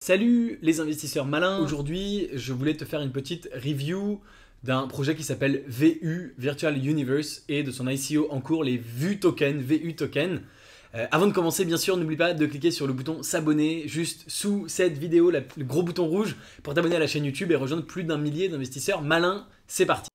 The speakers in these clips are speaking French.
Salut les investisseurs malins. Aujourd'hui, je voulais te faire une petite review d'un projet qui s'appelle VU, Virtual Universe, et de son ICO en cours, les VU Tokens. Avant de commencer, bien sûr, n'oublie pas de cliquer sur le bouton s'abonner juste sous cette vidéo, le gros bouton rouge, pour t'abonner à la chaîne YouTube et rejoindre plus d'1 millier d'investisseurs malins. C'est parti.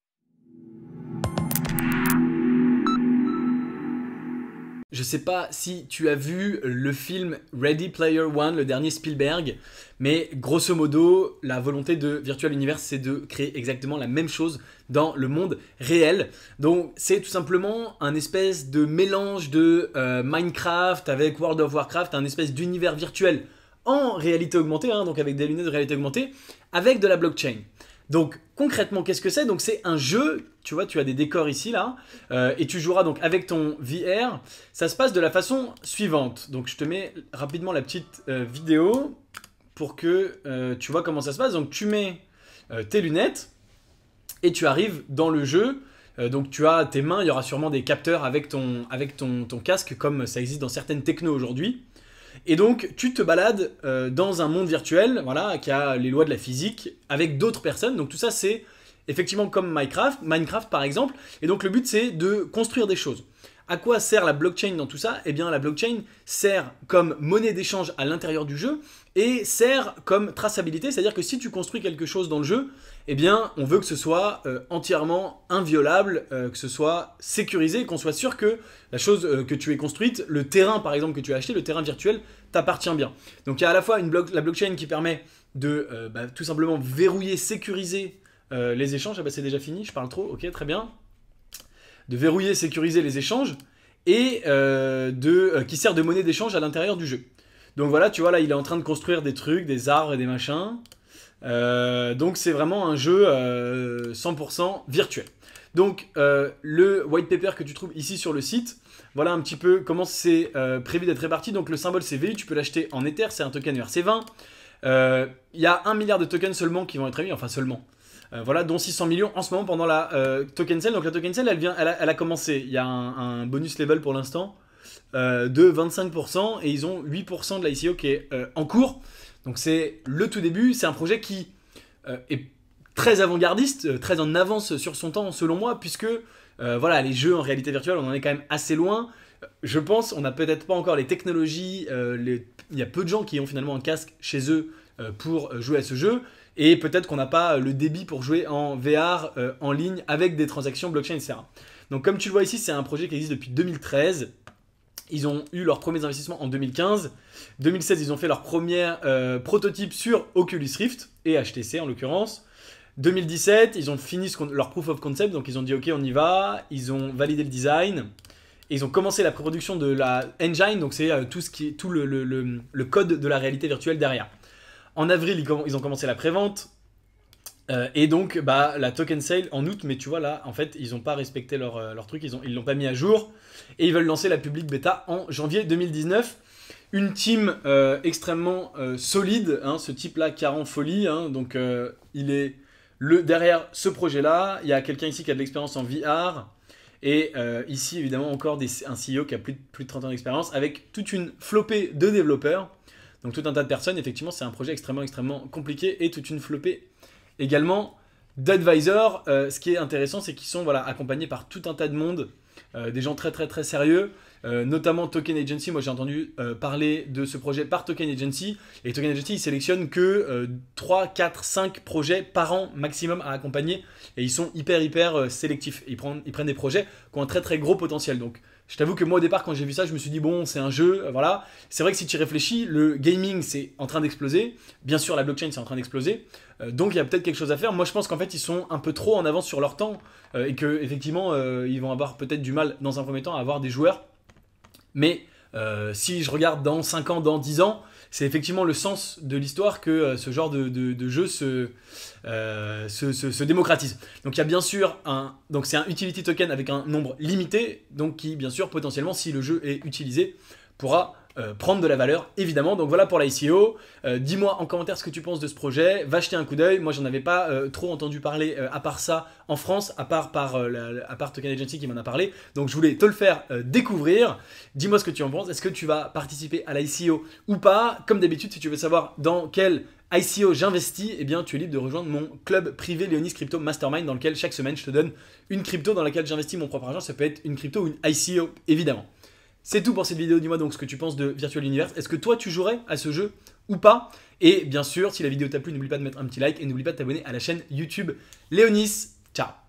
Je sais pas si tu as vu le film Ready Player One, le dernier Spielberg, mais grosso modo, la volonté de Virtual Universe, c'est de créer exactement la même chose dans le monde réel. Donc c'est tout simplement un espèce de mélange de Minecraft avec World of Warcraft, un espèce d'univers virtuel en réalité augmentée, hein, donc avec des lunettes de réalité augmentée, avec de la blockchain. Donc concrètement, qu'est-ce que c'est? Donc c'est un jeu, tu vois, tu as des décors ici là, et tu joueras donc avec ton VR. Ça se passe de la façon suivante. Donc je te mets rapidement la petite vidéo pour que tu vois comment ça se passe. Donc tu mets tes lunettes et tu arrives dans le jeu. Donc tu as tes mains, il y aura sûrement des capteurs avec ton casque comme ça existe dans certaines technos aujourd'hui. Et donc, tu te balades dans un monde virtuel, voilà, qui a les lois de la physique, avec d'autres personnes. Donc tout ça, c'est effectivement comme Minecraft par exemple. Et donc le but, c'est de construire des choses. À quoi sert la blockchain dans tout ça? Eh bien, la blockchain sert comme monnaie d'échange à l'intérieur du jeu et sert comme traçabilité, c'est-à-dire que si tu construis quelque chose dans le jeu, eh bien, on veut que ce soit entièrement inviolable, que ce soit sécurisé, qu'on soit sûr que la chose que tu aies construite, le terrain par exemple que tu as acheté, le terrain virtuel, t'appartient bien. Donc il y a à la fois la blockchain qui permet de tout simplement verrouiller, sécuriser les échanges. Ah bah c'est déjà fini, je parle trop, ok, très bien. De verrouiller, sécuriser les échanges et qui sert de monnaie d'échange à l'intérieur du jeu. Donc voilà, tu vois là, il est en train de construire des trucs, des arbres et des machins. Donc c'est vraiment un jeu 100% virtuel. Donc le white paper que tu trouves ici sur le site, voilà un petit peu comment c'est prévu d'être réparti. Donc le symbole c'est VU, tu peux l'acheter en Ether, c'est un token ERC20. Il y a 1 milliard de tokens seulement qui vont être émis, enfin seulement. Voilà, dont 600 millions en ce moment pendant la token sale. Donc la token sale, elle a commencé. Il y a un bonus level pour l'instant de 25% et ils ont 8% de l'ICO qui est en cours. Donc c'est le tout début. C'est un projet qui est très avant-gardiste, très en avance sur son temps selon moi, puisque voilà, les jeux en réalité virtuelle, on en est quand même assez loin. Je pense, on n'a peut-être pas encore les technologies. Il y a peu de gens qui ont finalement un casque chez eux pour jouer à ce jeu. Et peut-être qu'on n'a pas le débit pour jouer en VR en ligne avec des transactions blockchain, etc. Donc comme tu le vois ici, c'est un projet qui existe depuis 2013. Ils ont eu leurs premiers investissements en 2015. 2016, ils ont fait leur premier prototype sur Oculus Rift et HTC en l'occurrence. 2017, ils ont fini leur proof of concept, donc ils ont dit ok, on y va. Ils ont validé le design. Et ils ont commencé la pré-production de la engine, donc c'est tout le code de la réalité virtuelle derrière. En avril, ils ont commencé la prévente. Et donc, la token sale en août. Mais tu vois, là, en fait, ils n'ont pas respecté leur truc. Ils l'ont pas mis à jour. Et ils veulent lancer la public bêta en janvier 2019. Une team extrêmement solide. Hein, ce type-là qui a en folie. Hein, donc, il est derrière ce projet-là. Il y a quelqu'un ici qui a de l'expérience en VR. Et ici, évidemment, encore un CEO qui a plus de 30 ans d'expérience. Avec toute une flopée de développeurs. Donc tout un tas de personnes, effectivement c'est un projet extrêmement compliqué et toute une flopée également d'advisors. Ce qui est intéressant c'est qu'ils sont accompagnés par tout un tas de monde, des gens très sérieux, notamment Token Agency. Moi j'ai entendu parler de ce projet par Token Agency et Token Agency ils sélectionnent que 3, 4, 5 projets par an maximum à accompagner et ils sont hyper sélectifs. Ils prennent des projets qui ont un très gros potentiel. Donc je t'avoue que moi au départ quand j'ai vu ça je me suis dit bon c'est un jeu, voilà. C'est vrai que si tu y réfléchis, le gaming c'est en train d'exploser, bien sûr la blockchain c'est en train d'exploser, donc il y a peut-être quelque chose à faire. Moi je pense qu'en fait ils sont un peu trop en avance sur leur temps et que effectivement ils vont avoir peut-être du mal dans un premier temps à avoir des joueurs. Mais si je regarde dans 5 ans, dans 10 ans, c'est effectivement le sens de l'histoire que ce genre de jeu se démocratise. Donc il y a bien sûr donc c'est un utility token avec un nombre limité, donc qui bien sûr potentiellement si le jeu est utilisé pourra prendre de la valeur évidemment. Donc voilà pour l'ICO. Dis-moi en commentaire ce que tu penses de ce projet, va jeter un coup d'œil. Moi j'en avais pas trop entendu parler à part ça en France, à part Token Agency qui m'en a parlé. Donc je voulais te le faire découvrir. Dis-moi ce que tu en penses. Est-ce que tu vas participer à l'ICO ou pas? Comme d'habitude, si tu veux savoir dans quel ICO j'investis, eh bien tu es libre de rejoindre mon club privé Léonis Crypto Mastermind dans lequel chaque semaine je te donne une crypto dans laquelle j'investis mon propre argent. Ça peut être une crypto ou une ICO évidemment. C'est tout pour cette vidéo. Dis-moi donc ce que tu penses de Virtual Universe. Est-ce que toi tu jouerais à ce jeu ou pas? Et bien sûr, si la vidéo t'a plu, n'oublie pas de mettre un petit like et n'oublie pas de t'abonner à la chaîne YouTube Léonis. Ciao.